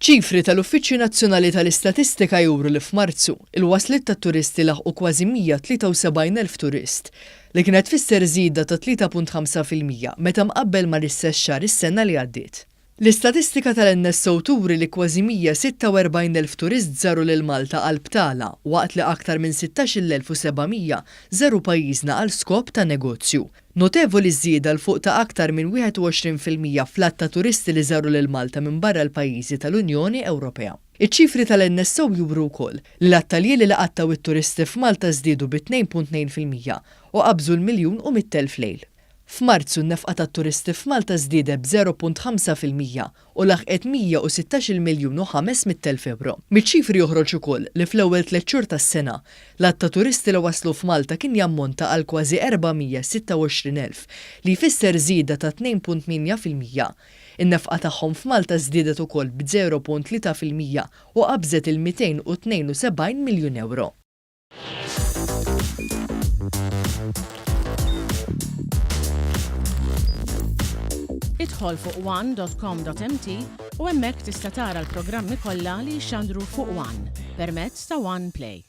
ċifri tal-Uffiċċju Nazzjonali tal-Istatistika juru li f'Marzu il-waslit tat-turisti laħqu kważi 173,000 turist li kienet tfisser żieda ta' 3.5% meta mqabbel ma' l-istess xahar is-sena li għaddiet. L-istatistika tal-NSO turi li kważi 146,000 turist żaru lil Malta għal btala waqt li aktar minn 16,700 żaru pajjiżna għal skop ta' negozju. Notevoli żieda l fuq ta' aktar minn 21% fl-att ta' turisti li żaru lil Malta minn barra l-pajjiżi tal-Unjoni Ewropea. Iċ-ċifri tal-NSO juru wkoll li l-attalji li laqattaw it-turisti f'Malta żdiedu bi 2.2% u qabżu l-1,100,000 lejl. F'Marzu n-nefqa tat-turisti f'Malta żdiedet b'0.5% u laħqet 116,500,000 euro. Miċ-ċifri joħroġ ukoll li fl-ewwel 3 xhur tas-sena l-att ta' turisti li waslu f'Malta kien jammonta għal kważi 426,000 li jfisser żieda ta' 2.8%. In-nefqa tagħhom f'Malta żdiedet ukoll b'0.3% u qabżet il-272 miljun euro. Idħol fuq one.com.mt u hemmhekk tista' tara l-programmi kollha li jxandru fuq One permezz ta' One Play.